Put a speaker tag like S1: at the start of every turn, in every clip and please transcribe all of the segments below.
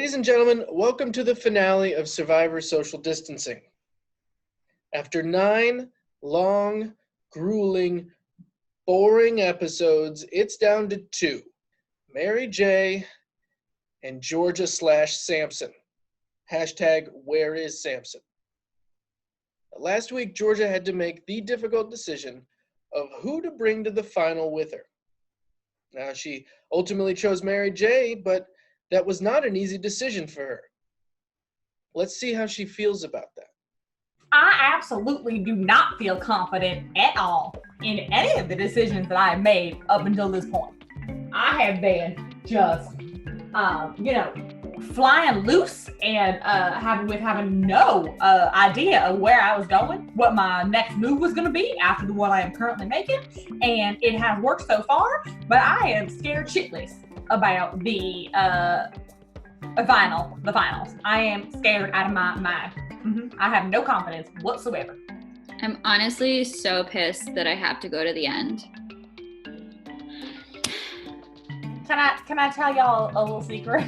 S1: Ladies and gentlemen, welcome to the finale of Survivor Social Distancing. After 9 long, grueling, boring episodes, it's down to 2. Mary J. and Georgia/Samson. Hashtag where is Samson? Last week, Georgia had to make the difficult decision of who to bring to the final with her. Now, she ultimately chose Mary J., but that was not an easy decision for her. Let's see how she feels about that.
S2: I absolutely do not feel confident at all in any of the decisions that I have made up until this point. I have been just, flying loose and having no idea of where I was going, what my next move was going to be after the one I am currently making, and it has worked so far. But I am scared shitless about the finals. I am scared out of my mind. I have no confidence whatsoever.
S3: I'm honestly so pissed that I have to go to the end.
S2: Can I tell y'all a little secret?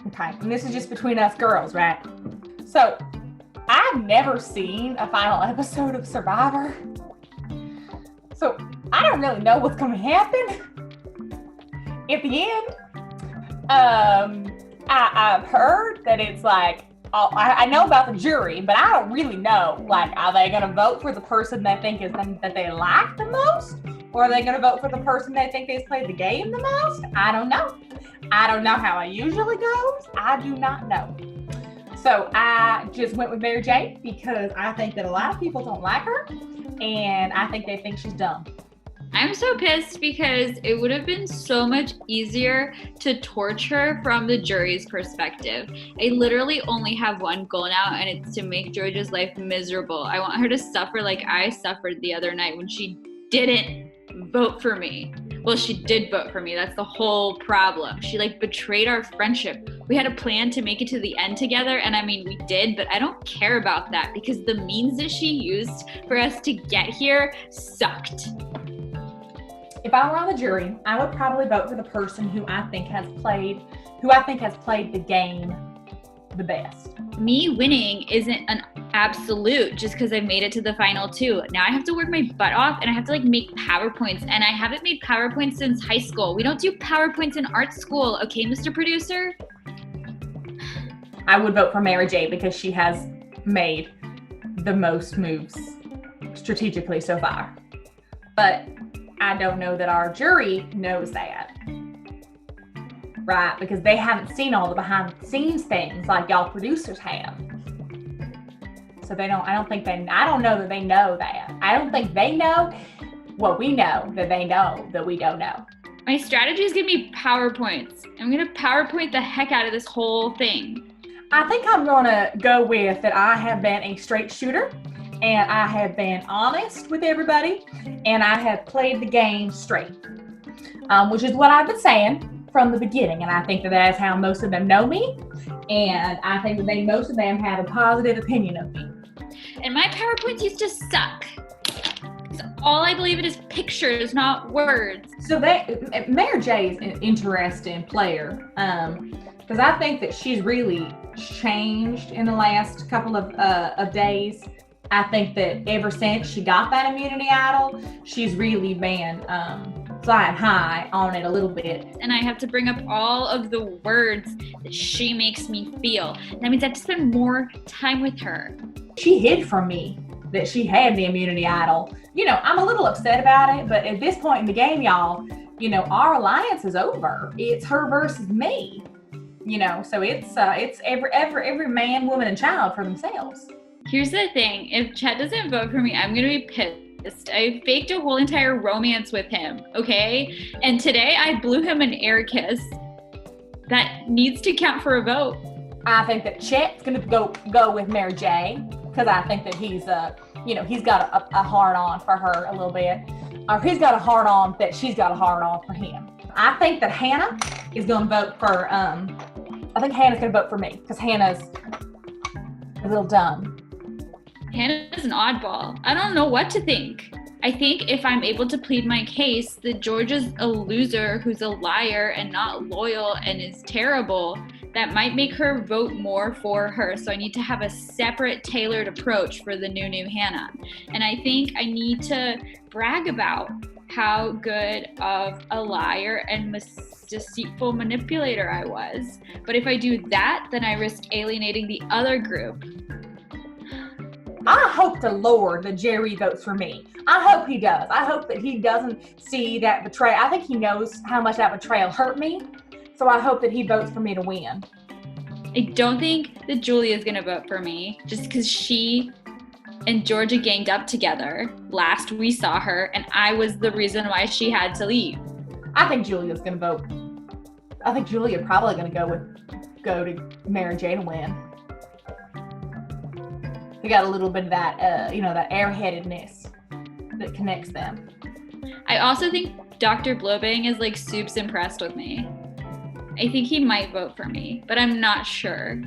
S2: Okay, and this is just between us girls, right? So, I've never seen a final episode of Survivor. So, I don't really know what's going to happen at the end. I've heard that it's like, I know about the jury, but I don't really know. Like, are they going to vote for the person they think that they like the most? Or are they going to vote for the person they think has played the game the most? I don't know. I don't know how it usually goes. I do not know. So I just went with Mary J. because I think that a lot of people don't like her, and I think they think she's dumb.
S3: I'm so pissed because it would have been so much easier to torture from the jury's perspective. I literally only have one goal now, and it's to make Georgia's life miserable. I want her to suffer like I suffered the other night when she didn't vote for me. Well, she did vote for me. That's the whole problem. She betrayed our friendship. We had a plan to make it to the end together, and I mean, we did, but I don't care about that because the means that she used for us to get here sucked.
S2: If I were on the jury, I would probably vote for the person who I think has played the game the best.
S3: Me winning isn't an absolute just because I made it to the final 2. Now I have to work my butt off and I have to make PowerPoints, and I haven't made PowerPoints since high school. We don't do PowerPoints in art school, okay, Mr. Producer?
S2: I would vote for Mary J. because she has made the most moves strategically so far. But I don't know that our jury knows that, right? Because they haven't seen all the behind the scenes things like y'all producers have. So I don't know that they know that. I don't think they know what we know that they know that we don't know.
S3: My strategy is gonna be PowerPoints. I'm gonna PowerPoint the heck out of this whole thing.
S2: I think I'm gonna go with that I have been a straight shooter, and I have been honest with everybody, and I have played the game straight, which is what I've been saying from the beginning, and I think that is how most of them know me, and I think that most of them have a positive opinion of me.
S3: And my PowerPoints used to suck. All I believe in is pictures, not words.
S2: So Mary J is an interesting player, because I think that she's really changed in the last couple of days. I think that ever since she got that immunity idol, she's really been flying high on it a little bit.
S3: And I have to bring up all of the words that she makes me feel. That means I have to spend more time with her.
S2: She hid from me that she had the immunity idol. I'm a little upset about it, but at this point in the game, y'all, our alliance is over. It's her versus me. So it's every man, woman, and child for themselves.
S3: Here's the thing, if Chet doesn't vote for me, I'm gonna be pissed. I faked a whole entire romance with him, okay? And today I blew him an air kiss. That needs to count for a vote.
S2: I think that Chet's gonna go with Mary J, because I think that he's got a hard on for her a little bit. Or he's got a hard on that she's got a hard on for him. I think that Hannah is gonna vote for, Hannah's gonna vote for me, because Hannah's a little dumb.
S3: Hannah's an oddball. I don't know what to think. I think if I'm able to plead my case that George is a loser who's a liar and not loyal and is terrible, that might make her vote more for her. So I need to have a separate tailored approach for the new Hannah. And I think I need to brag about how good of a liar and deceitful manipulator I was. But if I do that, then I risk alienating the other group.
S2: I hope to Lord that Jerry votes for me. I hope he does. I hope that he doesn't see that betrayal. I think he knows how much that betrayal hurt me. So I hope that he votes for me to win.
S3: I don't think that Julia's gonna vote for me just because she and Georgia ganged up together last we saw her, and I was the reason why she had to leave.
S2: I think Julia's gonna vote. I think Julia probably gonna go to Mary Jane and win. They got a little bit of that, that airheadedness that connects them.
S3: I also think Dr. Blowbang is like soups impressed with me. I think he might vote for me, but I'm not sure.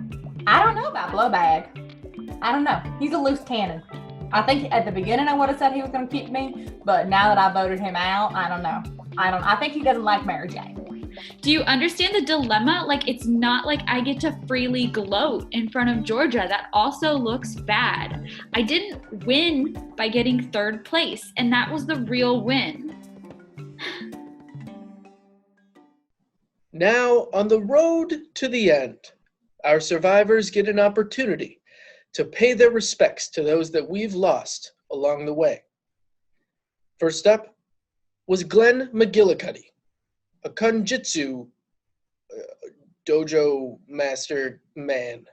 S2: I don't know about Blowbag. I don't know. He's a loose cannon. I think at the beginning I would have said he was going to keep me, but now that I voted him out, I don't know. I think he doesn't like Mary Jane.
S3: Do you understand the dilemma? Like, it's not like I get to freely gloat in front of Georgia. That also looks bad. I didn't win by getting third place, and that was the real win.
S1: Now, on the road to the end, our survivors get an opportunity to pay their respects to those that we've lost along the way. First up was Glenn Mcgillicuddy, a Kunjutsu dojo master man.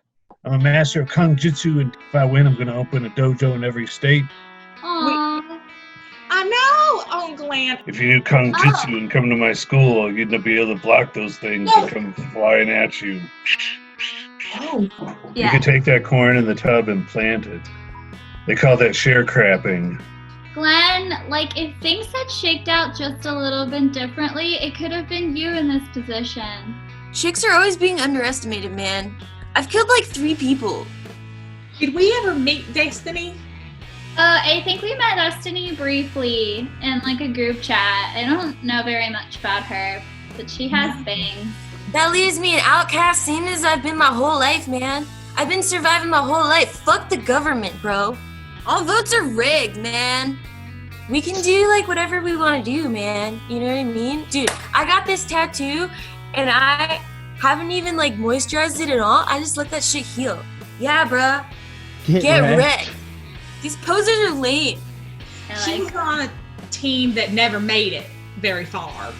S4: I'm a master of Kunjutsu, and if I win, I'm going to open a dojo in every state.
S3: Aww.
S5: I know, oh Glenn.
S4: If you do Kunjutsu and come to my school, you're going to be able to block those things that come flying at you.
S5: Oh.
S4: You
S3: Yeah.
S4: can take that corn in the tub and plant it. They call that sharecropping.
S3: Glenn, like, if things had shaked out just a little bit differently, it could have been you in this position.
S6: Chicks are always being underestimated, man. I've killed like 3 people.
S5: Did we ever meet Destiny?
S3: I think we met Destiny briefly in like a group chat. I don't know very much about her, but she has bangs.
S6: That leaves me an outcast, same as I've been my whole life, man. I've been surviving my whole life. Fuck the government, bro. All votes are rigged, man. We can do like whatever we want to do, man. You know what I mean? Dude, I got this tattoo and I haven't even like moisturized it at all. I just let that shit heal. Yeah, bruh. Get wrecked. These posers are lame.
S5: She was on a team that never made it very far.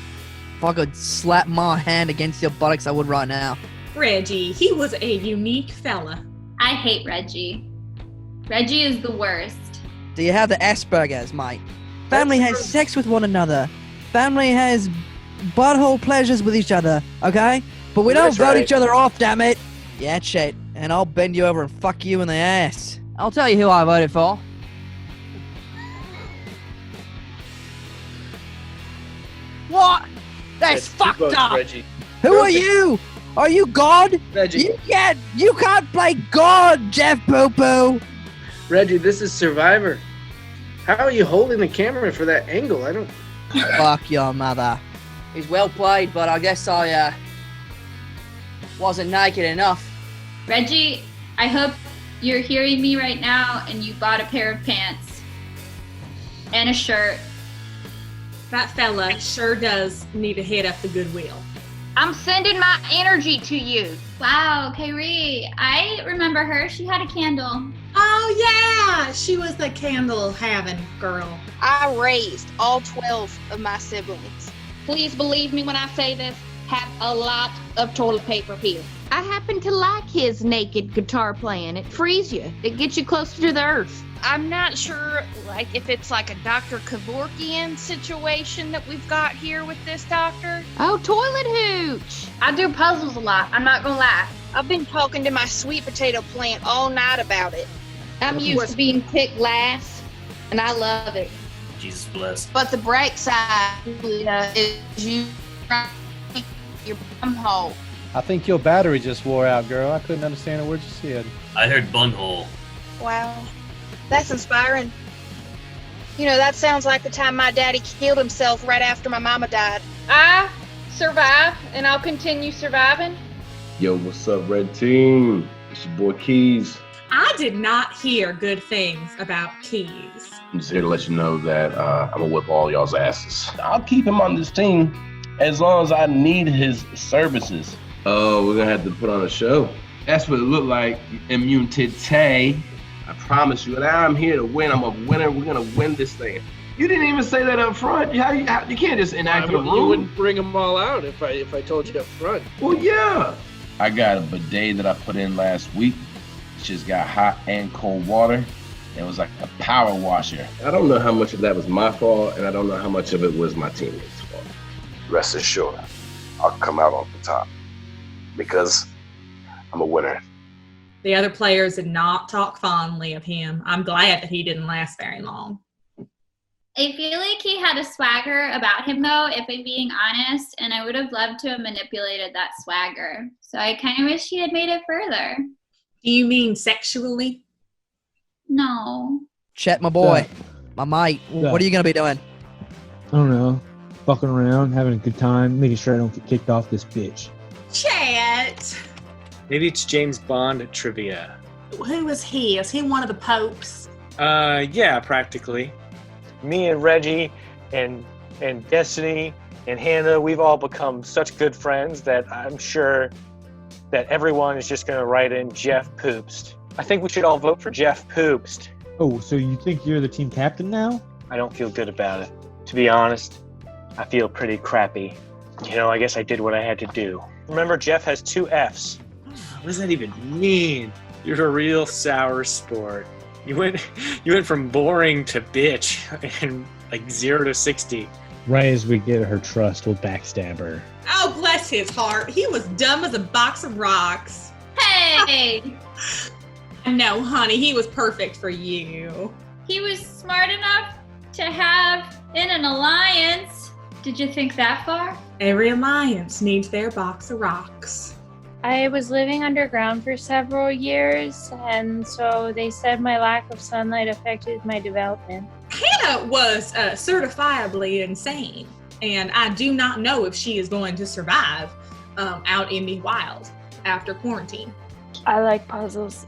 S7: If I could slap my hand against your buttocks, I would right now.
S5: Reggie, he was a unique fella.
S3: I hate Reggie. Reggie is the worst.
S7: Do you have the Asperger's, mate? Family has sex with one another. Family has butthole pleasures with each other, okay? But we don't
S1: That's
S7: vote
S1: right.
S7: each other off, damn it. Yeah, shit. And I'll bend you over and fuck you in the ass. I'll tell you who I voted for. What? That's
S1: Two
S7: fucked
S1: votes,
S7: up.
S1: Reggie.
S7: Who are you? Are you God?
S1: Reggie,
S7: You can't play God, Jeff Poo Poo.
S1: Reggie, this is Survivor. How are you holding the camera for that angle? I don't.
S7: Fuck your mother.
S8: He's well played, but I guess I wasn't naked enough.
S3: Reggie, I hope you're hearing me right now and you bought a pair of pants and a shirt.
S5: That fella sure does need to head up the Goodwill.
S9: I'm sending my energy to you.
S3: Wow, Kyrie, I remember her. She had a candle.
S5: Oh yeah, she was the candle having girl.
S9: I raised all 12 of my siblings. Please believe me when I say this, have a lot of toilet paper here. I happen to like his naked guitar playing. It frees you. It gets you closer to the earth. I'm not sure if it's like a Dr. Kevorkian situation that we've got here with this doctor. Oh, toilet hooch.
S10: I do puzzles a lot, I'm not gonna lie.
S9: I've been talking to my sweet potato plant all night about it. I'm used to being picked last, and I love it.
S11: Jesus bless.
S9: But the bright side is you your bum hole.
S12: I think your battery just wore out, girl. I couldn't understand a word you said.
S11: I heard bunhole.
S9: Wow, that's inspiring. You know, that sounds like the time my daddy killed himself right after my mama died.
S10: I survive, and I'll continue surviving.
S11: Yo, what's up, Red Team? It's your boy Keys.
S5: I did not hear good things about Keys.
S11: I'm just here to let you know that I'm gonna whip all y'all's asses. I'll keep him on this team as long as I need his services. Oh, we're gonna have to put on a show. That's what it looked like. Immunity. I promise you, and I'm here to win. I'm a winner. We're gonna win this thing. You didn't even say that up front. You can't just enact the rule.
S1: You wouldn't bring them all out if I told you up front.
S11: Well, yeah. I got a bidet that I put in last week. It's just got hot and cold water. It was like a power washer. I don't know how much of that was my fault, and I don't know how much of it was my teammates' fault. Rest assured, I'll come out on the top because I'm a winner.
S5: The other players did not talk fondly of him. I'm glad that he didn't last very long.
S3: I feel like he had a swagger about him, though, if I'm being honest, and I would have loved to have manipulated that swagger. So I kind of wish he had made it further.
S5: Do you mean sexually?
S3: No.
S7: Chet, my boy, my mate, what are you going to be doing?
S12: I don't know. Fucking around, having a good time, making sure I don't get kicked off this bitch.
S5: Chet!
S13: Maybe it's James Bond trivia.
S5: Who is he? Is he one of the popes?
S13: Yeah, practically.
S14: Me and Reggie and Destiny and Hannah, we've all become such good friends that I'm sure that everyone is just going to write in Jeff Poopst. I think we should all vote for Jeff Poopst.
S12: Oh, so you think you're the team captain now?
S14: I don't feel good about it. To be honest, I feel pretty crappy. You know, I guess I did what I had to do. Remember, Jeff has 2 Fs.
S13: What does that even mean? You're a real sour sport. You went from boring to bitch in like 0 to 60.
S12: Right as we get her trust, we'll backstab her.
S5: Oh, bless his heart. He was dumb as a box of rocks.
S3: Hey!
S5: No, honey, he was perfect for you.
S3: He was smart enough to have in an alliance. Did you think that far?
S5: Every alliance needs their box of rocks.
S15: I was living underground for several years, and so they said my lack of sunlight affected my development.
S5: Hannah was certifiably insane, and I do not know if she is going to survive out in the wild after quarantine.
S15: I like puzzles.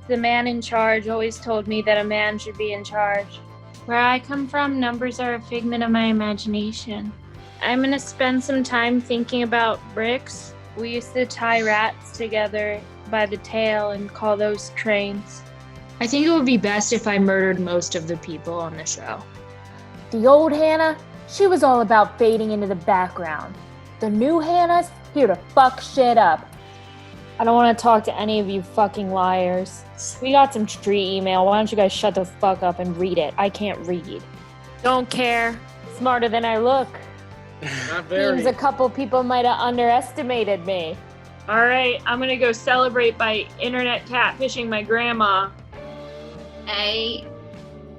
S15: The man in charge always told me that a man should be in charge. Where I come from, numbers are a figment of my imagination. I'm gonna spend some time thinking about bricks. We used to tie rats together by the tail and call those trains.
S16: I think it would be best if I murdered most of the people on the show.
S17: The old Hannah, she was all about fading into the background. The new Hannah's here to fuck shit up. I don't want to talk to any of you fucking liars. We got some tree email. Why don't you guys shut the fuck up and read it? I can't read. Don't care. Smarter than I look.
S13: Not very.
S17: Seems a couple people might have underestimated me.
S15: All right, I'm gonna go celebrate by internet catfishing my grandma.
S3: I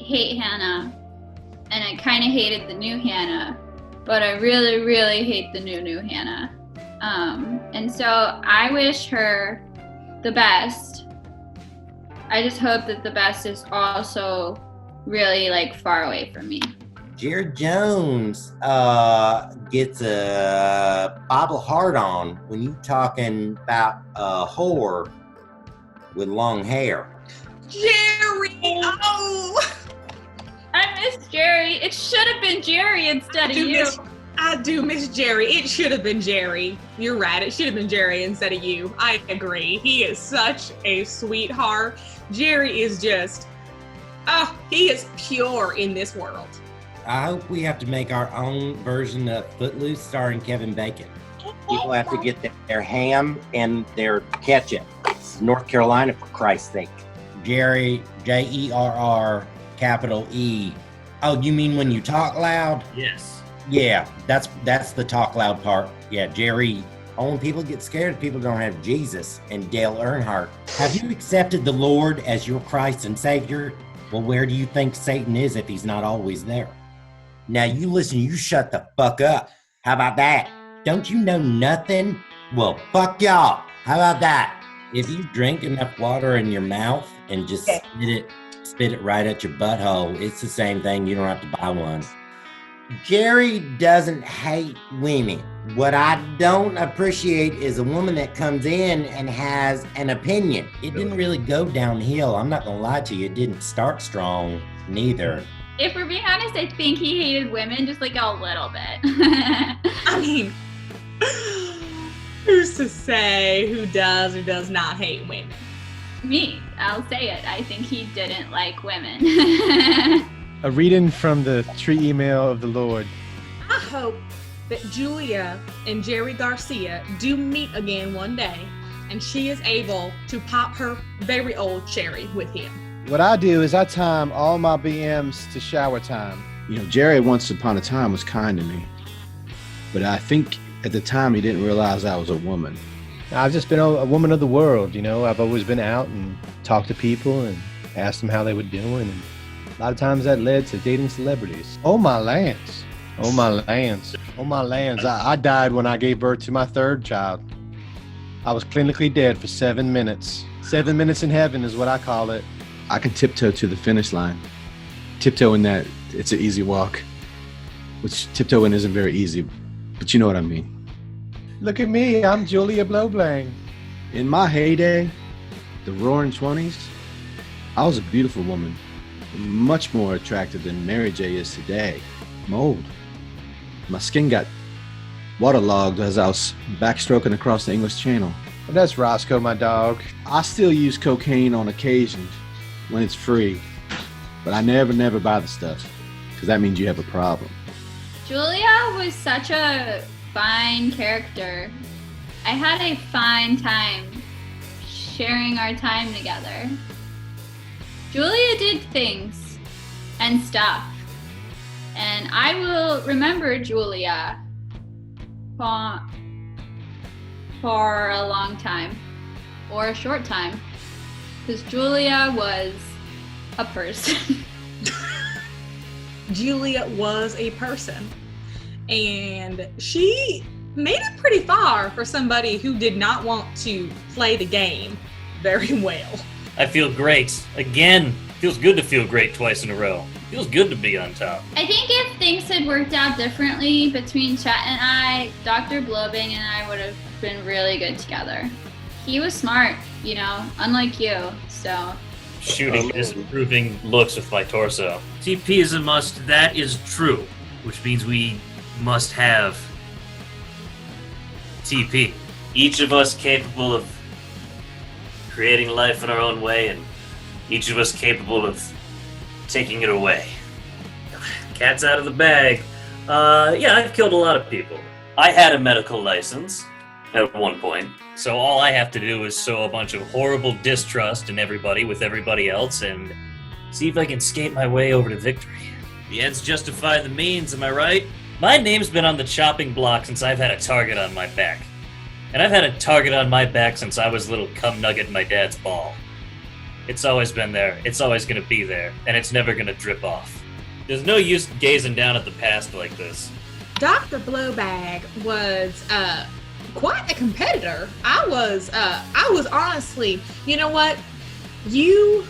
S3: hate Hannah, and I kind of hated the new Hannah, but I really, really hate the new Hannah. And so I wish her the best. I just hope that the best is also really like far away from me.
S18: Jared Jones gets a bobble heart on when you talking about a whore with long hair.
S5: Jerry! Oh!
S3: I miss Jerry. It should have been Jerry instead of you.
S5: I do miss Jerry. It should have been Jerry. You're right. It should have been Jerry instead of you. I agree. He is such a sweetheart. Jerry is just, he is pure in this world.
S18: I hope we have to make our own version of Footloose starring Kevin Bacon. People have to get their ham and their ketchup. It's North Carolina, for Christ's sake. Jerry, Jerr, capital E. Oh, you mean when you talk loud?
S13: Yes.
S18: Yeah, that's the talk loud part. Yeah, Jerry. Only people get scared if people don't have Jesus. And Dale Earnhardt. Have you accepted the Lord as your Christ and Savior? Well, where do you think Satan is if he's not always there? Now you listen, you shut the fuck up. How about that? Don't you know nothing? Well, fuck y'all. How about that? If you drink enough water in your mouth and just spit it spit it right at your butthole. It's the same thing. You don't have to buy one. Jerry doesn't hate women. What I don't appreciate is a woman that comes in and has an opinion. It didn't really go downhill. I'm not gonna lie to you. It didn't start strong, neither.
S3: If we're being honest, I think he hated women just like a little bit.
S5: I mean, who's to say who does or does not hate women?
S3: Me, I'll say it. I think he didn't like women.
S19: A reading from the tree email of the Lord.
S5: I hope that Julia and Jerry Garcia do meet again one day, and she is able to pop her very old cherry with him.
S19: What I do is I time all my BMs to shower time.
S20: You know, Jerry once upon a time was kind to me, but I think at the time he didn't realize I was a woman.
S19: I've just been a woman of the world, you know. I've always been out and talked to people and asked them how they were doing, and a lot of times that led to dating celebrities. Oh my lands. Oh my lands. Oh my lands. I died when I gave birth to my third child. I was clinically dead for 7 minutes. 7 minutes in heaven is what I call it.
S20: I can tiptoe to the finish line. Tiptoeing that, it's an easy walk. Which tiptoeing isn't very easy, but you know what I mean.
S19: Look at me, I'm Julia Blowblang.
S20: In my heyday, the roaring 20s, I was a beautiful woman. Much more attractive than Mary J is today. I'm old. My skin got waterlogged as I was backstroking across the English Channel.
S19: Well, that's Roscoe, my dog.
S20: I still use cocaine on occasion when it's free, but I never buy the stuff, because that means you have a problem.
S3: Julia was such a fine character. I had a fine time sharing our time together. Julia did things and stuff, and I will remember Julia for a long time, or a short time, because Julia was a person.
S5: Julia was a person, and she made it pretty far for somebody who did not want to play the game very well.
S21: I feel great. Again, feels good to feel great twice in a row. Feels good to be on top.
S3: I think if things had worked out differently between Chet and I, Dr. Blowbang and I would have been really good together. He was smart, you know, unlike you, so.
S21: Shooting disapproving looks with my torso. TP is a must, that is true. Which means we must have TP. Each of us capable of creating life in our own way, and each of us capable of taking it away. Cat's out of the bag. Yeah, I've killed a lot of people. I had a medical license at one point, so all I have to do is sow a bunch of horrible distrust in everybody with everybody else and see if I can skate my way over to victory. The ends justify the means, am I right? My name's been on the chopping block since I've had a target on my back. And I've had a target on my back since I was a little cum nugget in my dad's ball. It's always been there, it's always gonna be there, and it's never gonna drip off. There's no use gazing down at the past like this.
S5: Dr. Blowbag was quite a competitor. I was honestly, you know what? You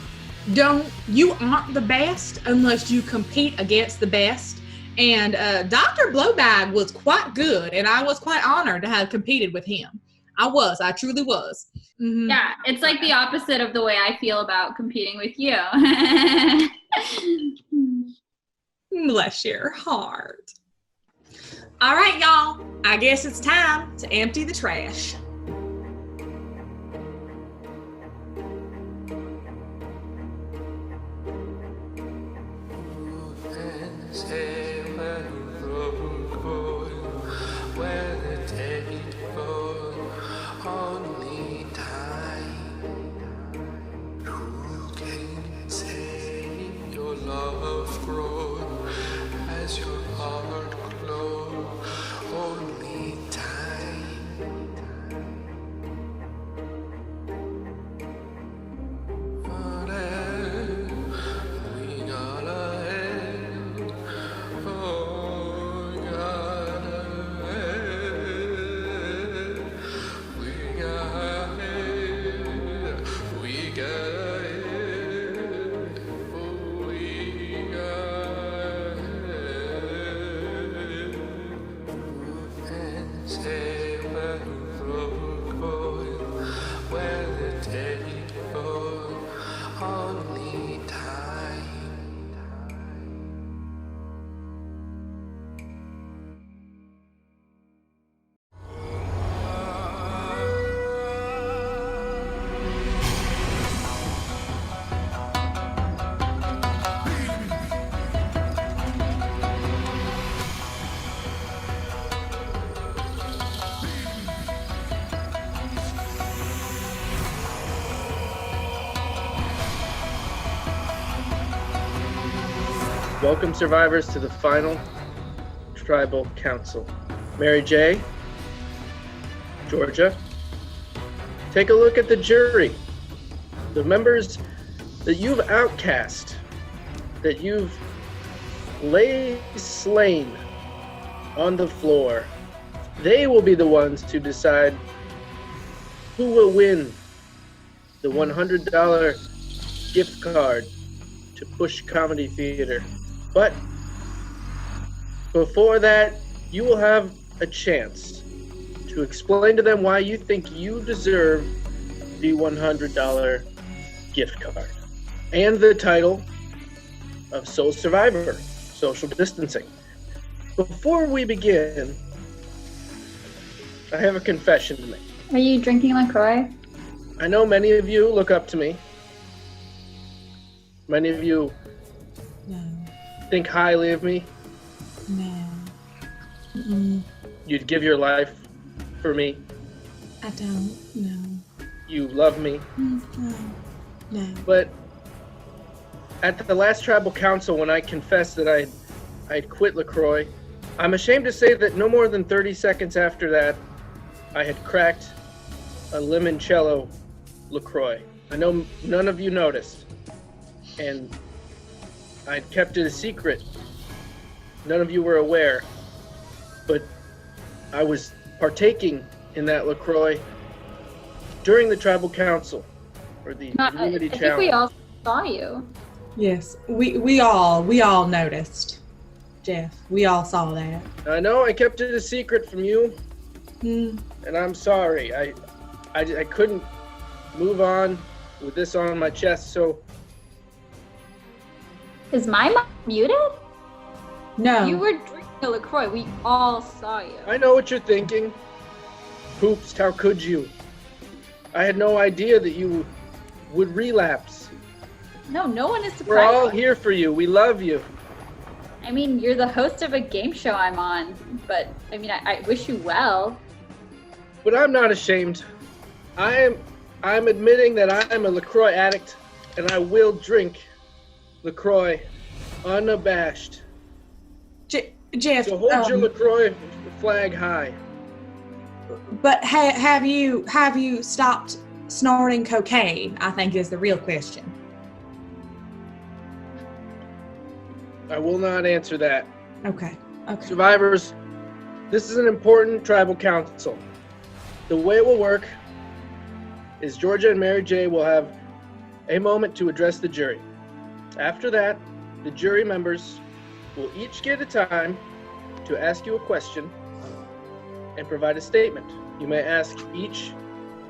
S5: aren't the best unless you compete against the best. And Dr. Blowbag was quite good, and I was quite honored to have competed with him. I truly was. Mm-hmm.
S3: Yeah, it's like the opposite of the way I feel about competing with you.
S5: Bless your heart. All right, y'all. I guess it's time to empty the trash.
S1: welcome survivors to the final tribal council. Mary J., Georgia, take a look at the jury. The members that you've outcast, that you've slain on the floor, they will be the ones to decide who will win the $100 gift card to Push Comedy Theater. But before that, you will have a chance to explain to them why you think you deserve the $100 gift card and the title of Sole Survivor, Social Distancing. Before we begin, I have a confession to make.
S3: Are you drinking LaCroix?
S1: I know many of you look up to me. Many of you think highly of me.
S5: No. Mm-mm.
S1: You'd give your life for me.
S5: I don't. No.
S1: You love me.
S5: No.
S1: But at the last tribal council, when I confessed that I'd quit LaCroix, I'm ashamed to say that no more than 30 seconds after that, I had cracked a limoncello LaCroix. I know none of you noticed, and I'd kept it a secret. None of you were aware, but I was partaking in that LaCroix during the tribal council, or the community challenge.
S3: I think we all saw you.
S5: Yes, we all noticed, Jeff. We all saw that.
S1: I know I kept it a secret from you, and I'm sorry. I couldn't move on with this on my chest, so...
S3: Is my mic muted?
S5: No.
S3: You were drinking a LaCroix. We all saw you.
S1: I know what you're thinking. Poops, how could you? I had no idea that you would relapse.
S3: No one is surprised.
S1: We're all here for you. We love you.
S3: I mean, you're the host of a game show I'm on, but I mean, I wish you well.
S1: But I'm not ashamed. I'm admitting that I'm a LaCroix addict, and I will drink LaCroix unabashed.
S5: Jeff,
S1: so hold your LaCroix flag high.
S5: But have you stopped snorting cocaine? I think is the real question.
S1: I will not answer that.
S5: Okay.
S1: Survivors, this is an important tribal council. The way it will work is Georgia and Mary J will have a moment to address the jury. After that, the jury members will each get a time to ask you a question and provide a statement. You may ask each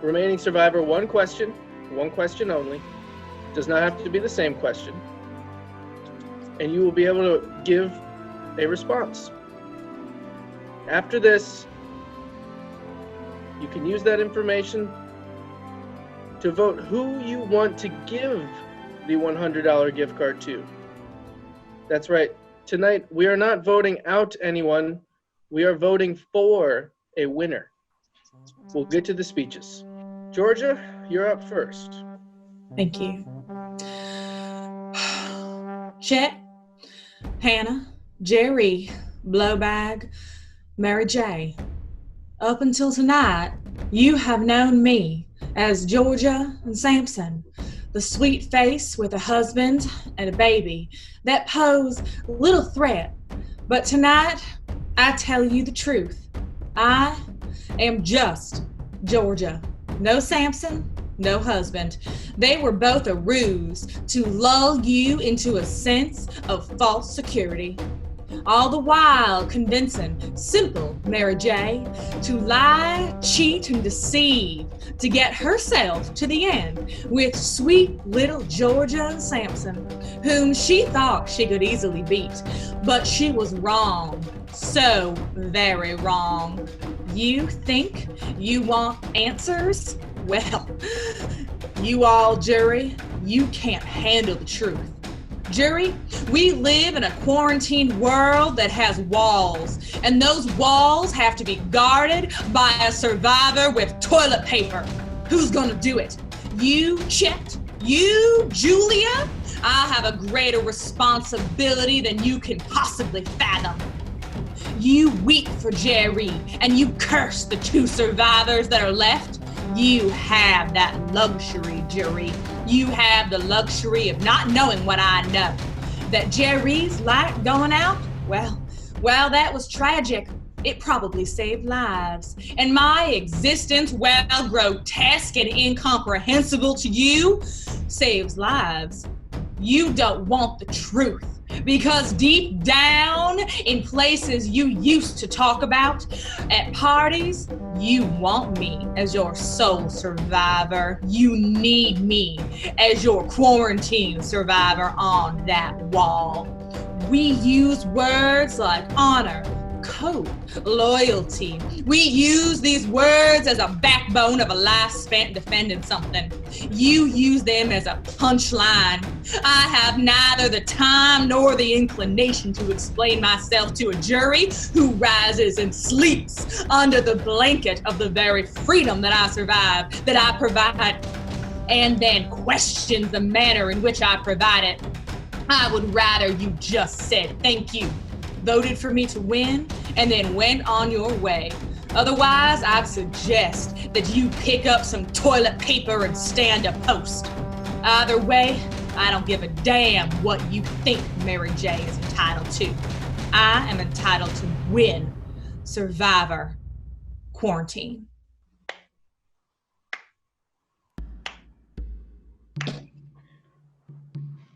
S1: remaining survivor one question only. It does not have to be the same question. And you will be able to give a response. After this, you can use that information to vote who you want to give the $100 gift card to. That's right. Tonight, we are not voting out anyone. We are voting for a winner. We'll get to the speeches. Georgia, you're up first.
S5: Thank you. Chet, Hannah, Jerry, Blowbag, Mary J. Up until tonight, you have known me as Georgia and Sampson, the sweet face with a husband and a baby that pose little threat. But tonight, I tell you the truth. I am just Georgia. No Sampson, no husband. They were both a ruse to lull you into a sense of false security. All the while convincing simple Mary J. to lie, cheat, and deceive to get herself to the end with sweet little Georgia and Sampson, whom she thought she could easily beat. But she was wrong. So very wrong. You think you want answers? Well, you all, jury, you can't handle the truth. Jury, we live in a quarantined world that has walls, and those walls have to be guarded by a survivor with toilet paper. Who's gonna do it? You, Chet? You, Julia, I have a greater responsibility than you can possibly fathom. You weep for Jerry, and you curse the 2 survivors that are left. You have that luxury, Jerry. You have the luxury of not knowing what I know. That Jerry's light going out, well, that was tragic. It probably saved lives. And my existence, while grotesque and incomprehensible to you, saves lives. You don't want the truth. Because deep down, in places you used to talk about, at parties, you want me as your sole survivor. You need me as your quarantine survivor on that wall. We use words like honor, code, loyalty. We use these words as a backbone of a life spent defending something. You use them as a punchline. I have neither the time nor the inclination to explain myself to a jury who rises and sleeps under the blanket of the very freedom that I survive, that I provide, and then questions the manner in which I provide it. I would rather you just said thank you, voted for me to win, and then went on your way. Otherwise, I'd suggest that you pick up some toilet paper and stand a post. Either way, I don't give a damn what you think Mary J is entitled to. I am entitled to win Survivor Quarantine.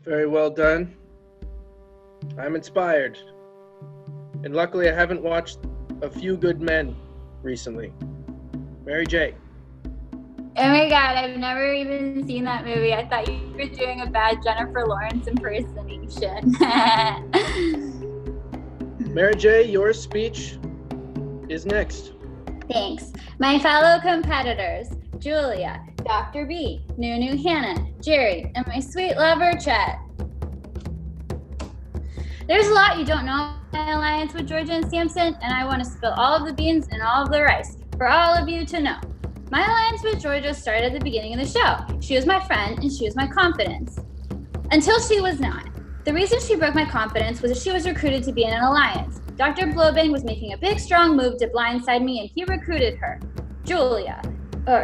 S1: Very well done. I'm inspired. And luckily I haven't watched A Few Good Men recently. Mary J.
S3: Oh my god, I've never even seen that movie. I thought you were doing a bad Jennifer Lawrence impersonation.
S1: Mary J., your speech is next.
S3: Thanks. My fellow competitors, Julia, Dr. B, Nunu Hannah, Jerry, and my sweet lover, Chet. There's a lot you don't know about my alliance with Georgia and Samson, and I want to spill all of the beans and all of the rice for all of you to know. My alliance with Georgia started at the beginning of the show. She was my friend, and she was my confidence. Until she was not. The reason she broke my confidence was that she was recruited to be in an alliance. Dr. Blobin was making a big, strong move to blindside me, and he recruited her.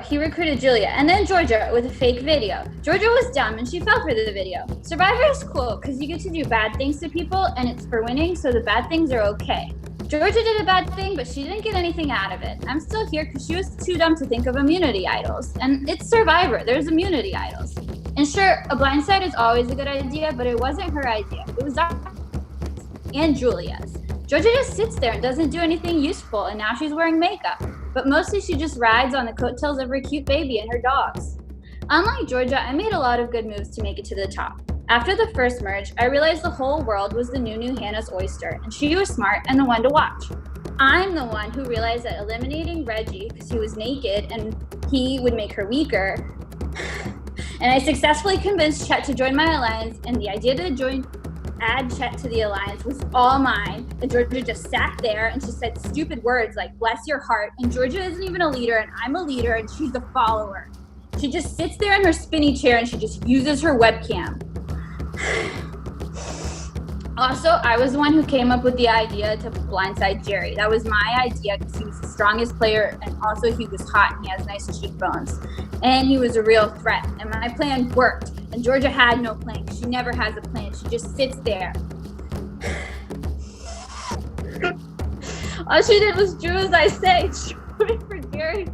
S3: He recruited Julia, and then Georgia with a fake video. Georgia was dumb, and she fell for the video. Survivor is cool, because you get to do bad things to people, and it's for winning, so the bad things are okay. Georgia did a bad thing, but she didn't get anything out of it. I'm still here because she was too dumb to think of immunity idols. And it's Survivor, there's immunity idols. And sure, a blindside is always a good idea, but it wasn't her idea. It was and Julia's. Georgia just sits there and doesn't do anything useful, and now she's wearing makeup. But mostly she just rides on the coattails of her cute baby and her dogs. Unlike Georgia, I made a lot of good moves to make it to the top. After the first merge, I realized the whole world was the Nunu Hannah's oyster, and she was smart and the one to watch. I'm the one who realized that eliminating Reggie, because he was naked and he would make her weaker, and I successfully convinced Chet to join my alliance, and the idea to add Chet to the alliance was all mine. And Georgia just sat there and she said stupid words like, bless your heart. And Georgia isn't even a leader, and I'm a leader, and she's a follower. She just sits there in her spinny chair and she just uses her webcam. Also, I was the one who came up with the idea to blindside Jerry. That was my idea because he was the strongest player, and also he was hot and he has nice cheekbones. And he was a real threat, and my plan worked. And Georgia had no plan. She never has a plan. She just sits there. All she did was do as I say. She voted for Jerry,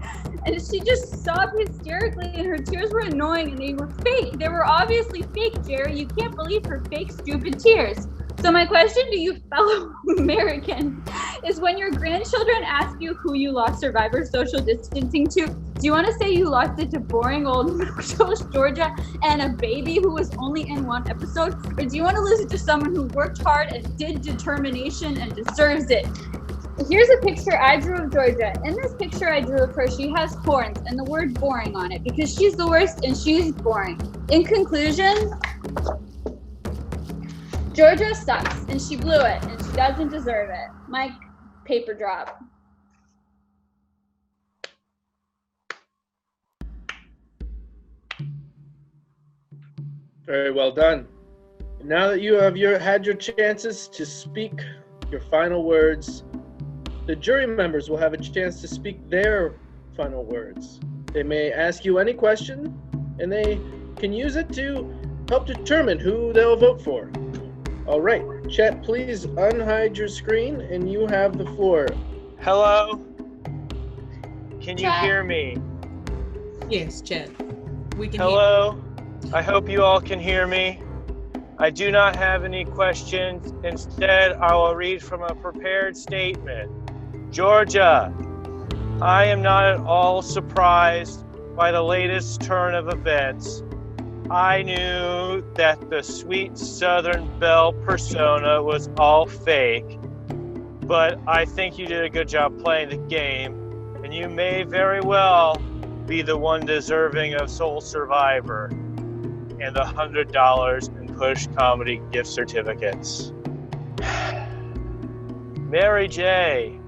S3: and she just sobbed hysterically, and her tears were annoying, and they were fake. They were obviously fake, Jerry. You can't believe her fake, stupid tears. So my question to you fellow Americans is, when your grandchildren ask you who you lost Survivor social distancing to, do you want to say you lost it to boring old milquetoast Georgia and a baby who was only in one episode? Or do you want to listen to someone who worked hard and did determination and deserves it? Here's a picture I drew of Georgia. In this picture I drew of her, she has horns and the word boring on it because she's the worst and she's boring. In conclusion, Georgia sucks, and she blew it, and she doesn't deserve it. Mike, paper drop.
S1: Very well done. Now that you have had your chances to speak your final words, the jury members will have a chance to speak their final words. They may ask you any question, and they can use it to help determine who they'll vote for. All right, Chet, please unhide your screen, and you have the floor.
S14: Hello? Can you hear me?
S5: Yes, Chet. We can
S14: Hello? I hope you all can hear me. I do not have any questions. Instead, I will read from a prepared statement. Georgia, I am not at all surprised by the latest turn of events. I knew that the sweet Southern Belle persona was all fake, but I think you did a good job playing the game, and you may very well be the one deserving of Soul Survivor and the $100 in Push Comedy gift certificates. Mary J.,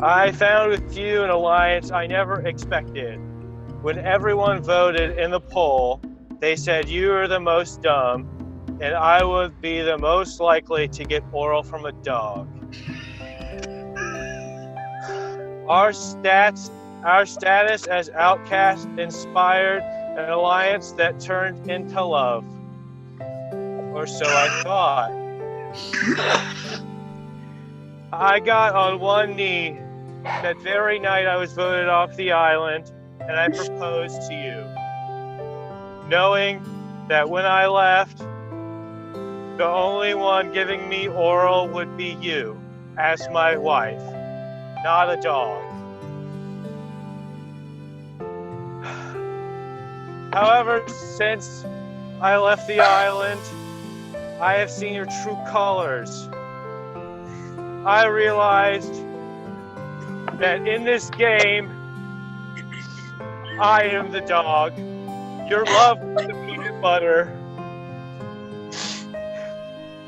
S14: I found with you an alliance I never expected. When everyone voted in the poll, they said you were the most dumb, and I would be the most likely to get oral from a dog. Our status as outcasts inspired an alliance that turned into love. Or so I thought. I got on one knee that very night I was voted off the island, and I proposed to you, knowing that when I left, the only one giving me oral would be you as my wife, not a dog. However, since I left the island, I have seen your true colors. I realized that in this game, I am the dog. Your love was the peanut butter.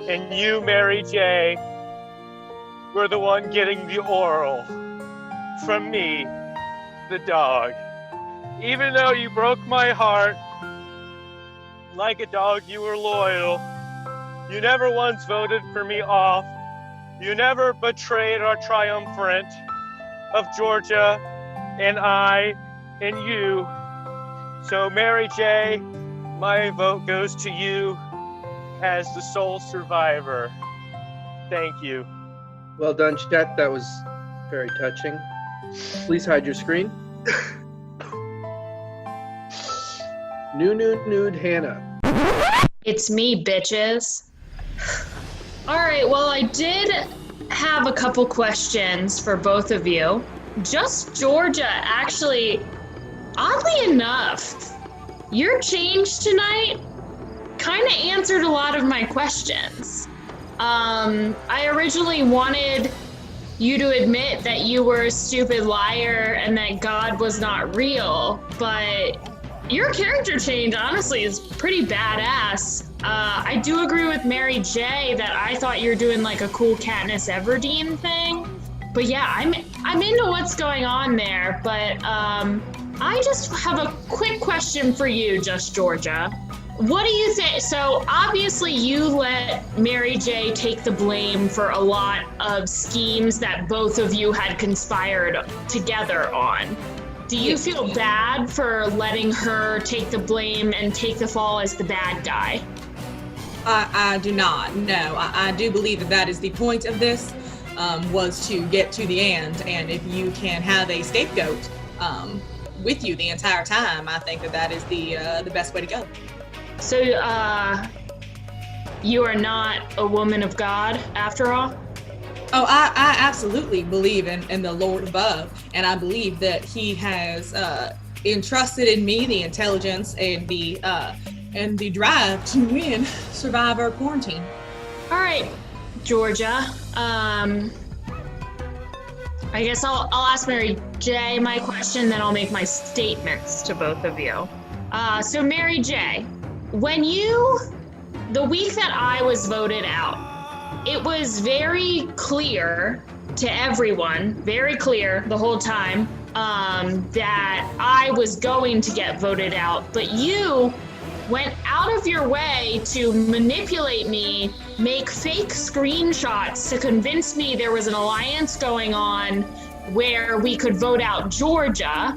S14: And you, Mary J., were the one getting the oral from me, the dog. Even though you broke my heart, like a dog, you were loyal. You never once voted for me off. You never betrayed our triumvirate of Georgia and I and you. So, Mary J., my vote goes to you as the sole survivor. Thank you.
S1: Well done, Chet. That was very touching. Please hide your screen. Nude Hannah.
S16: It's me, bitches. All right, well, I did have a couple questions for both of you. Just Georgia, actually, oddly enough, your change tonight kind of answered a lot of my questions. I originally wanted you to admit that you were a stupid liar and that God was not real, but your character change, honestly, is pretty badass. I do agree with Mary J. that I thought you were doing like a cool Katniss Everdeen thing. But yeah, I'm into what's going on there. But I just have a quick question for you, Just Georgia. What do you think? So obviously you let Mary J. take the blame for a lot of schemes that both of you had conspired together on. Do you feel bad for letting her take the blame and take the fall as the bad guy?
S5: I do not. No, I do believe that is the point of this, was to get to the end. And if you can have a scapegoat with you the entire time, I think that is the best way to go.
S16: So you are not a woman of God after all?
S5: Oh, I absolutely believe in the Lord above, and I believe that He has entrusted in me the intelligence and the drive to win Survivor Quarantine.
S16: All right, Georgia. I guess I'll ask Mary J. my question, then I'll make my statements to both of you. So Mary J., the week that I was voted out, it was very clear to everyone, very clear the whole time, that I was going to get voted out. But you went out of your way to manipulate me, make fake screenshots to convince me there was an alliance going on where we could vote out Georgia.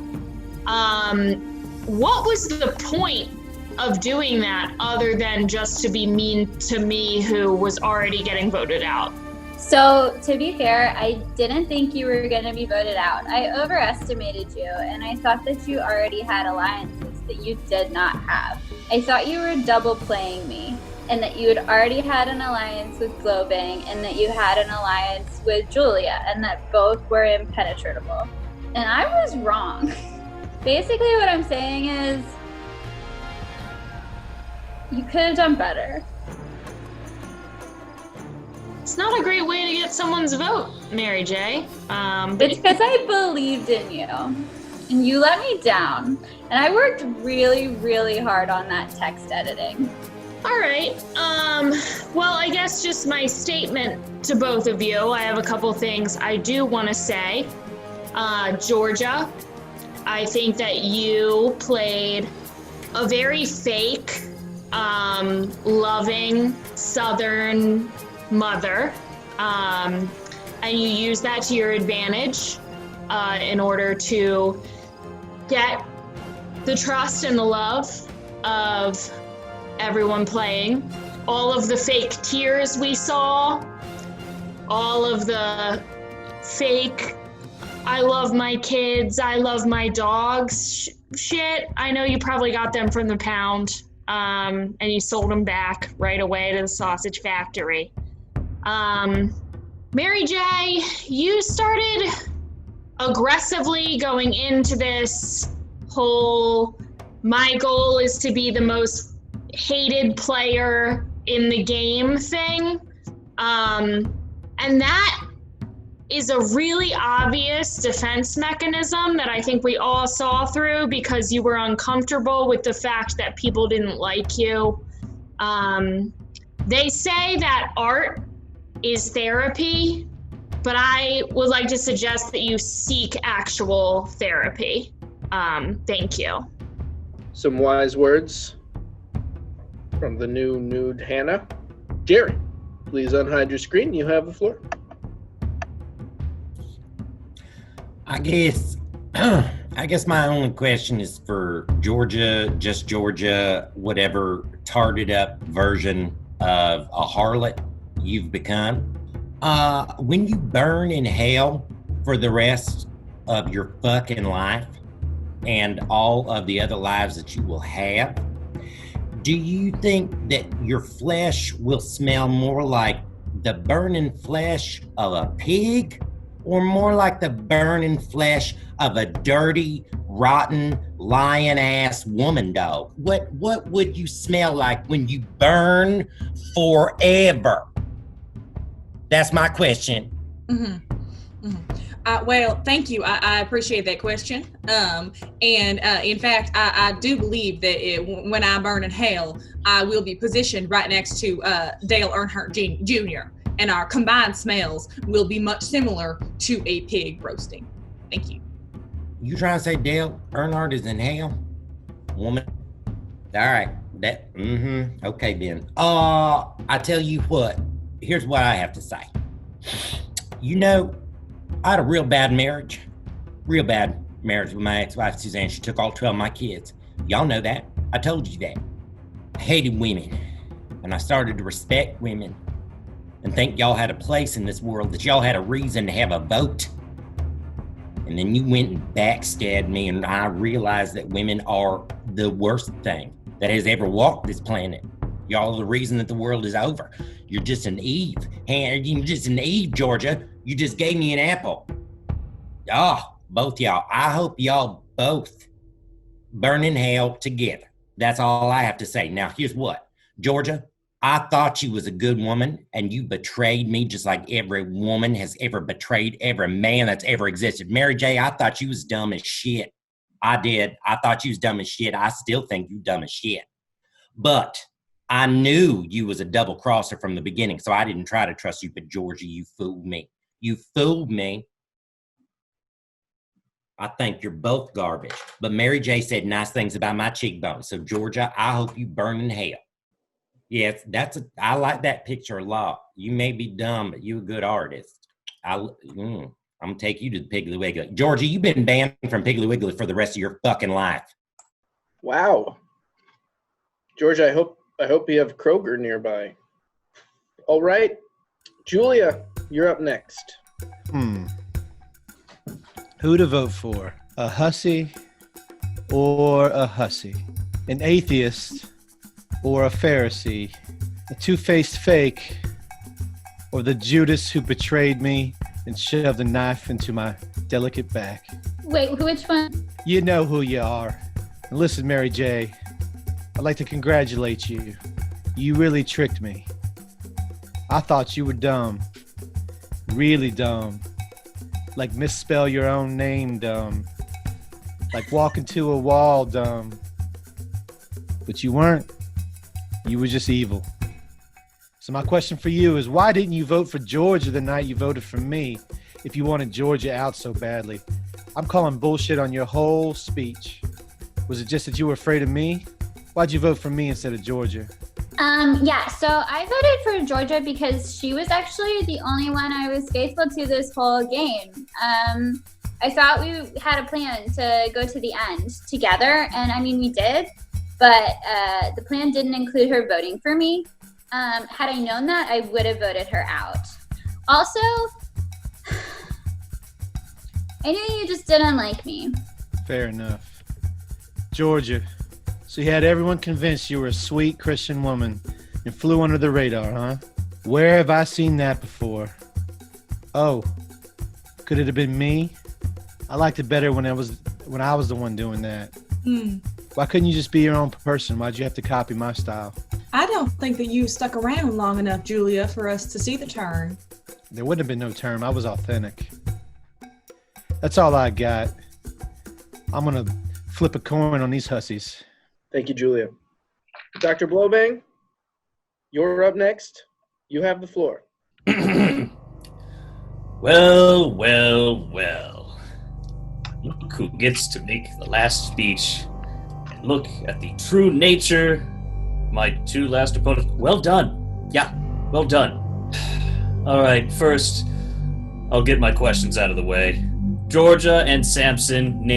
S16: What was the point of doing that other than just to be mean to me who was already getting voted out?
S3: So, to be fair, I didn't think you were going to be voted out. I overestimated you, and I thought that you already had alliances that you did not have. I thought you were double playing me, and that you had already had an alliance with Glowbang, and that you had an alliance with Julia, and that both were impenetrable. And I was wrong. Basically, what I'm saying is, you could have done better.
S16: It's not a great way to get someone's vote, Mary J.
S3: It's because I believed in you, and you let me down. And I worked really, really hard on that text editing.
S16: All right. Well, I guess just my statement to both of you. I have a couple things I do want to say. Georgia, I think that you played a very fake, loving Southern mother, and you use that to your advantage in order to get the trust and the love of everyone playing. All of the fake tears we saw, all of the fake I love my kids, I love my dogs shit. I know you probably got them from the pound, and you sold them back right away to the sausage factory. Mary J, you started aggressively going into this whole, my goal is to be the most hated player in the game thing. And that is a really obvious defense mechanism that I think we all saw through because you were uncomfortable with the fact that people didn't like you. They say that art is therapy, but I would like to suggest that you seek actual therapy. Thank you.
S1: Some wise words from the new nude Hannah. Jerry, please unhide your screen. You have the floor.
S18: I guess my only question is for Georgia, just Georgia, whatever tarted up version of a harlot you've become. When you burn in hell for the rest of your fucking life and all of the other lives that you will have, do you think that your flesh will smell more like the burning flesh of a pig or more like the burning flesh of a dirty, rotten, lion-ass woman dog? What would you smell like when you burn forever? That's my question.
S5: Well, thank you. I appreciate that question. In fact, I do believe that when I burn in hell, I will be positioned right next to Dale Earnhardt Jr., and our combined smells will be much similar to a pig roasting. Thank you.
S18: You trying to say Dale Earnhardt is in hell? Woman? All right. Okay, then. I tell you what. Here's what I have to say. You know, I had a real bad marriage with my ex-wife, Suzanne. She took all 12 of my kids. Y'all know that. I told you that. I hated women, and I started to respect women and think y'all had a place in this world, that y'all had a reason to have a vote. And then you went and backstabbed me, and I realized that women are the worst thing that has ever walked this planet. Y'all are the reason that the world is over. You're just an Eve. And you're just an Eve, Georgia. You just gave me an apple. Both y'all. I hope y'all both burn in hell together. That's all I have to say. Now, here's what. Georgia, I thought you was a good woman, and you betrayed me just like every woman has ever betrayed every man that's ever existed. Mary J, I thought you was dumb as shit. I did. I thought you was dumb as shit. I still think you dumb as shit. But I knew you was a double crosser from the beginning, so I didn't try to trust you. But Georgia, you fooled me. You fooled me. I think you're both garbage. But Mary J said nice things about my cheekbones. So Georgia, I hope you burn in hell. Yes, I like that picture a lot. You may be dumb, but you're a good artist. I'm gonna take you to the Piggly Wiggly. Georgia, you've been banned from Piggly Wiggly for the rest of your fucking life.
S1: Wow. Georgia, I hope you have Kroger nearby. All right. Julia, you're up next.
S20: Who to vote for? A hussy or a hussy? An atheist or a Pharisee? A two-faced fake or the Judas who betrayed me and shoved a knife into my delicate back?
S3: Wait, which one?
S20: You know who you are. And listen, Mary J., I'd like to congratulate you. You really tricked me. I thought you were dumb. Really dumb. Like misspell your own name dumb. Like walk into a wall dumb. But you weren't. You were just evil. So my question for you is, why didn't you vote for Georgia the night you voted for me if you wanted Georgia out so badly? I'm calling bullshit on your whole speech. Was it just that you were afraid of me? Why'd you vote for me instead of Georgia?
S3: Yeah, so I voted for Georgia because she was actually the only one I was faithful to this whole game. I thought we had a plan to go to the end together, and I mean, we did, but the plan didn't include her voting for me. Had I known that, I would have voted her out. Also, I knew you just didn't like me.
S20: Fair enough. Georgia, so you had everyone convinced you were a sweet Christian woman and flew under the radar, huh? Where have I seen that before? Oh, could it have been me? I liked it better when I was the one doing that. Why couldn't you just be your own person? Why'd you have to copy my style?
S5: I don't think that you stuck around long enough, Julia, for us to see the turn.
S20: There wouldn't have been no term. I was authentic. That's all I got. I'm gonna flip a coin on these hussies.
S1: Thank you, Julia. Dr. Blowbang, you're up next. You have the floor.
S21: Well. Look who gets to make the last speech. And look at the true nature of my two last opponents. Well done. Yeah, well done. All right, first, I'll get my questions out of the way. Georgia and Samson,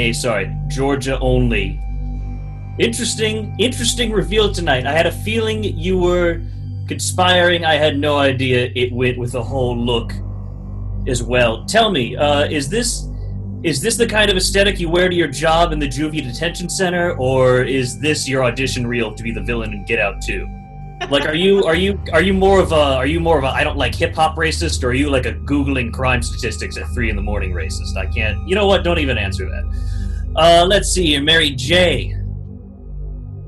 S21: Georgia only. Interesting reveal tonight. I had a feeling you were conspiring. I had no idea it went with a whole look as well. Tell me, is this the kind of aesthetic you wear to your job in the juvie detention center, or is this your audition reel to be the villain in Get Out 2? Like, are you more of a I don't like hip hop racist, or are you like a Googling crime statistics at 3 a.m. racist? I can't. You know what? Don't even answer that. Let's see here, Mary J.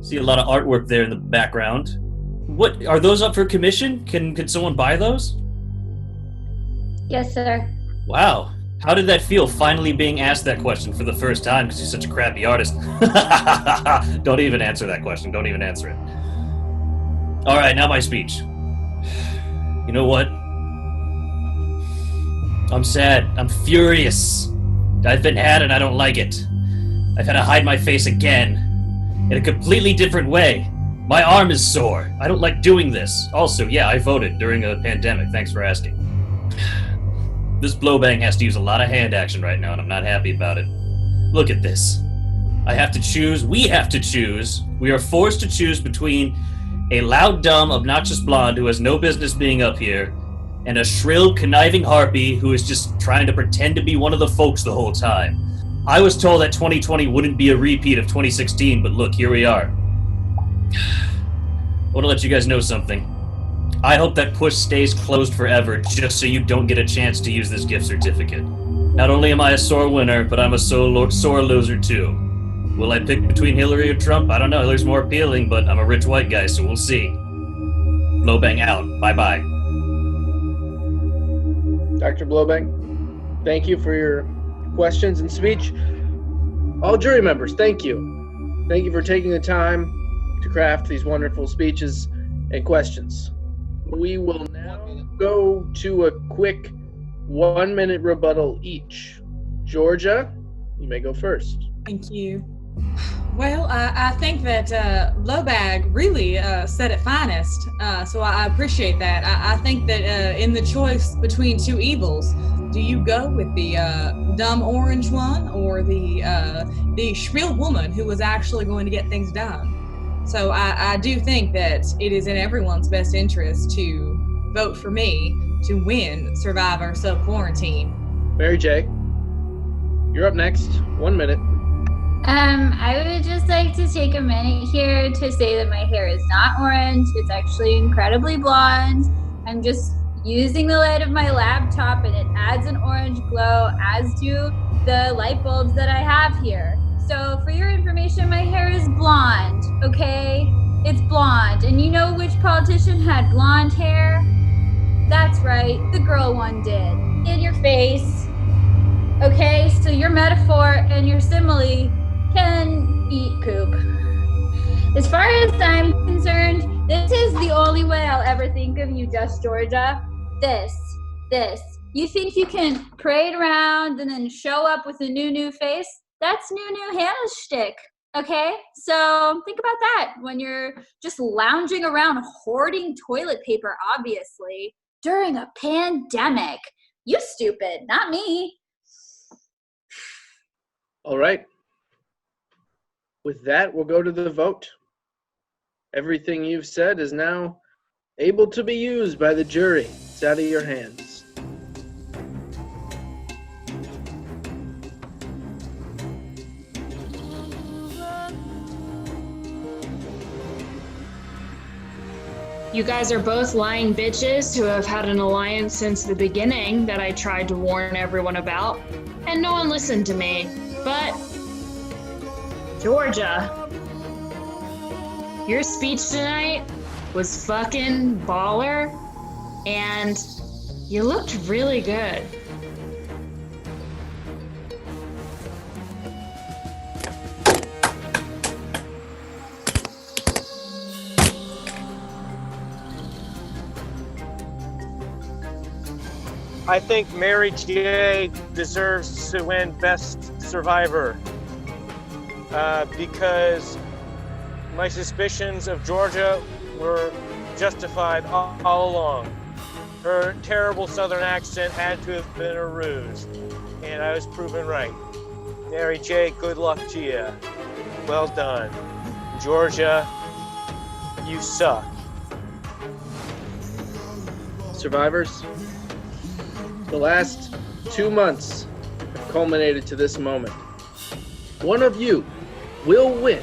S21: See a lot of artwork there in the background. What are those up for commission? Can someone buy those?
S3: Yes, sir.
S21: Wow. How did that feel, finally being asked that question for the first time because you're such a crappy artist? Don't even answer that question. Don't even answer it. All right, now my speech. You know what? I'm sad. I'm furious. I've been had and I don't like it. I've had to hide my face again. In a completely different way. My arm is sore. I don't like doing this. Also, yeah, I voted during a pandemic. Thanks for asking. This Blowbang has to use a lot of hand action right now, and I'm not happy about it. Look at this. I have to choose. We have to choose. We are forced to choose between a loud, dumb, obnoxious blonde who has no business being up here, and a shrill, conniving harpy who is just trying to pretend to be one of the folks the whole time. I was told that 2020 wouldn't be a repeat of 2016, but look, here we are. I want to let you guys know something. I hope that push stays closed forever, just so you don't get a chance to use this gift certificate. Not only am I a sore winner, but I'm a sore loser too. Will I pick between Hillary or Trump? I don't know. Hillary's more appealing, but I'm a rich white guy, so we'll see. Blowbang out. Bye-bye.
S1: Dr. Blowbang, thank you for your questions and speech. All jury members, thank you. Thank you for taking the time to craft these wonderful speeches and questions. We will now go to a quick 1-minute rebuttal each. Georgia, You may go first.
S5: Thank you. Well, I think that Blowbag really said it finest, so I appreciate that. I think that in the choice between two evils, do you go with the dumb orange one or the shrill woman who was actually going to get things done? So I do think that it is in everyone's best interest to vote for me to win Survivor Self-Quarantine.
S1: Mary J., you're up next. 1 minute.
S3: I would just like to take a minute here to say that my hair is not orange. It's actually incredibly blonde. I'm just using the light of my laptop and it adds an orange glow, as do the light bulbs that I have here. So for your information, my hair is blonde, okay? It's blonde. And you know which politician had blonde hair? That's right, the girl one did. In your face. Okay, so your metaphor and your simile can eat poop. As far as I'm concerned, this is the only way I'll ever think of you, Just Georgia. This. You think you can parade around and then show up with a new face? That's new Hannah's shtick, okay? So think about that when you're just lounging around hoarding toilet paper, obviously, during a pandemic. You stupid, not me.
S1: All right. With that, we'll go to the vote. Everything you've said is now able to be used by the jury. It's out of your hands.
S16: You guys are both lying bitches who have had an alliance since the beginning that I tried to warn everyone about, and no one listened to me. But Georgia, your speech tonight was fucking baller, and you looked really good.
S14: I think Mary J deserves to win Best Survivor because my suspicions of Georgia were justified all along. Her terrible Southern accent had to have been a ruse, and I was proven right. Mary J, good luck to you. Well done. Georgia, you suck.
S1: Survivors, the last 2 months have culminated to this moment. One of you will win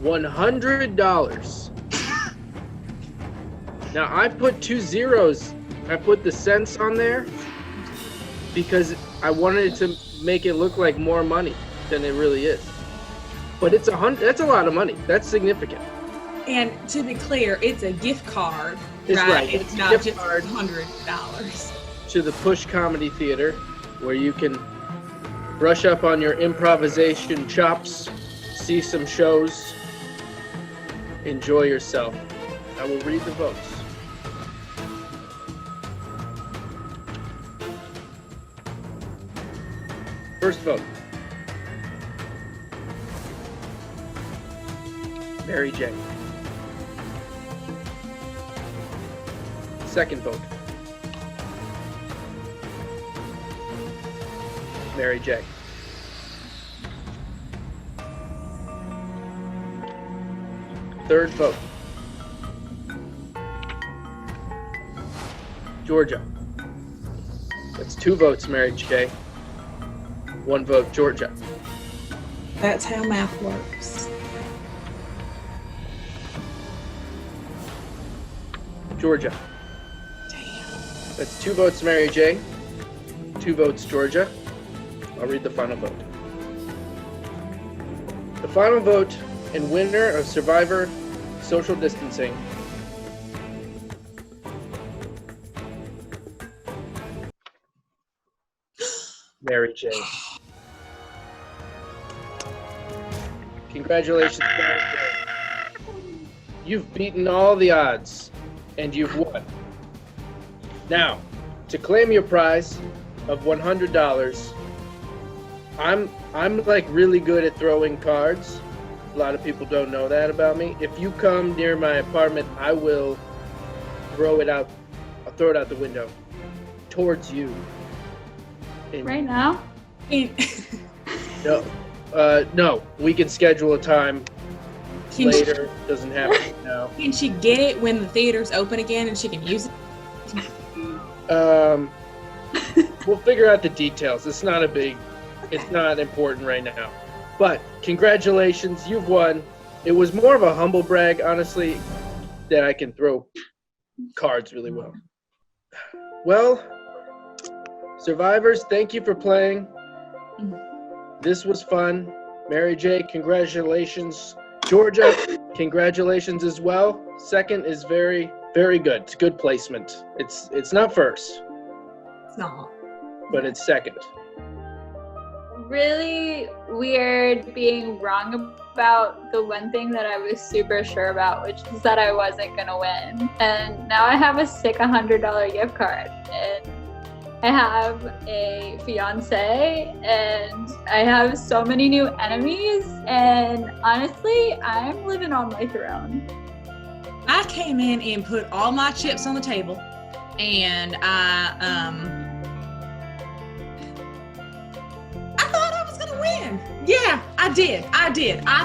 S1: $100. Now, I put 2 zeros. I put the cents on there because I wanted to make it look like more money than it really is. But it's that's a lot of money. That's significant.
S5: And to be clear, it's a gift card,
S1: It's right.
S5: It's not
S1: Gift
S5: just
S1: card.
S5: $100.
S1: To the Push Comedy Theater, where you can brush up on your improvisation chops, see some shows, enjoy yourself. I will read the votes. First vote. Mary J. Second vote. Mary J. Third vote. Georgia. That's 2 votes, Mary J. 1 vote, Georgia.
S5: That's how math works.
S1: Georgia. That's 2 votes, Mary J. 2 votes, Georgia. I'll read the final vote. The final vote and winner of Survivor Social Distancing Mary J. Congratulations, Mary J. You've beaten all the odds, and you've won. Now, to claim your prize of $100, I'm like really good at throwing cards. A lot of people don't know that about me. If you come near my apartment, I will throw it out. I'll throw it out the window towards you.
S3: Right now?
S1: No, no. We can schedule a time later. Doesn't happen now.
S5: Can she get it when the theater's open again and she can use it?
S1: We'll figure out the details. It's not important right now. But congratulations, you've won. It was more of a humble brag, honestly, that I can throw cards really well. Well, survivors, thank you for playing. This was fun. Mary J, congratulations. Georgia, congratulations as well. Second is very, very good. It's good placement. It's not first.
S5: It's not.
S1: But it's second.
S3: Really weird being wrong about the one thing that I was super sure about, which is that I wasn't gonna win. And now I have a sick $100 gift card, and I have a fiance, and I have so many new enemies, and honestly, I'm living on my throne.
S5: I came in and put all my chips on the table, and I thought I was gonna win. Yeah, I did. I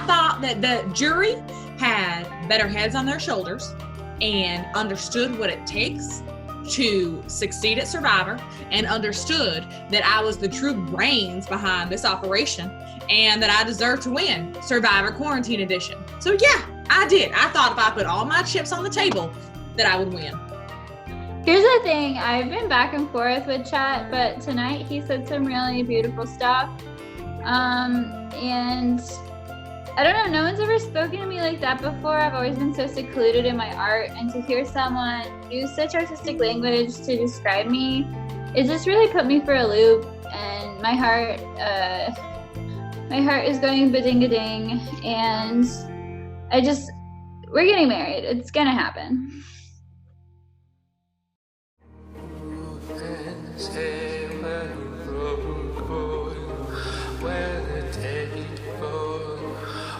S5: thought that the jury had better heads on their shoulders and understood what it takes to succeed at Survivor, and understood that I was the true brains behind this operation and that I deserve to win Survivor Quarantine Edition. So yeah, I did. I thought if I put all my chips on the table that I would win.
S3: Here's the thing, I've been back and forth with chat, but tonight he said some really beautiful stuff. And I don't know, no one's ever spoken to me like that before. I've always been so secluded in my art, and to hear someone use such artistic language to describe me, it just really put me for a loop, and my heart is going ba-ding-a-ding, and we're getting married. It's gonna happen.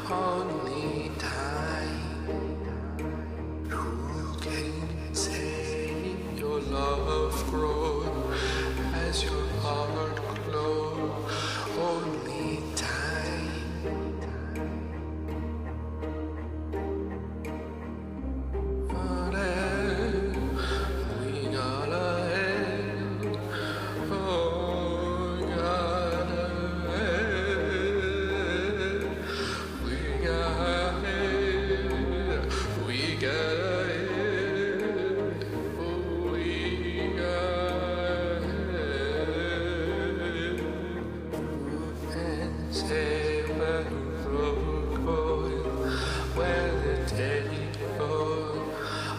S2: Only time who can say your love grow as your heart glow. Only time. We gotta end. Oh, we gotta end. We gotta end. We gotta end. Oh, we gotta end. And say where the road goes, where the dead go.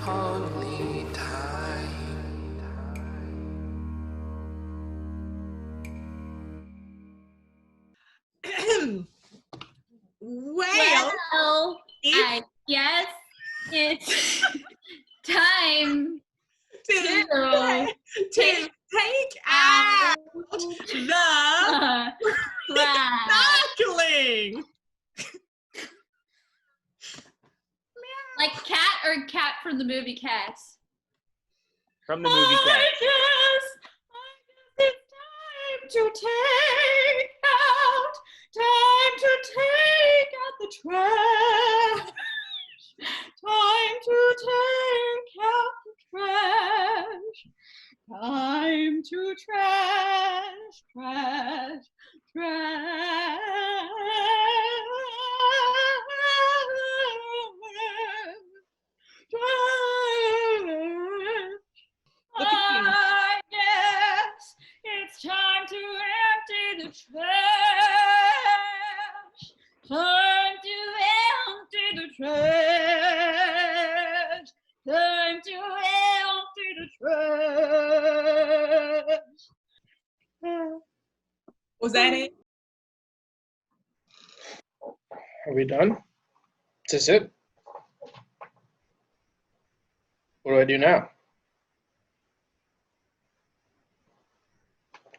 S2: Only time.
S3: Well, I guess it's time to
S5: take out the sparkling.
S3: Like cat or cat from the movie Cats?
S13: From the movie Cat.
S3: I guess it's time to take out the trash. Time to take out the trash. Time to trash. I guess it's time to empty the trash. Time to empty the trash. Time to empty the trash.
S5: Was that it?
S1: Are we done? Is this it? What do I do now?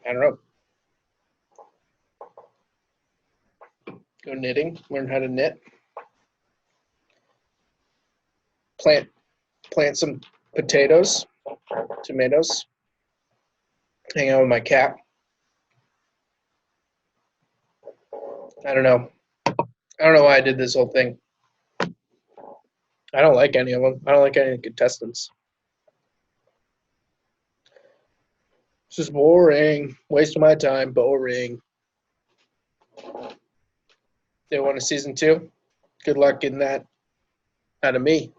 S1: I don't know. Go knitting. Learn how to knit. Plant some potatoes, tomatoes. Hang out with my cat. I don't know why I did this whole thing. I don't like any of them. I don't like any of the contestants. It's just boring. Waste of my time. Boring. They want a season 2. Good luck getting that out of me.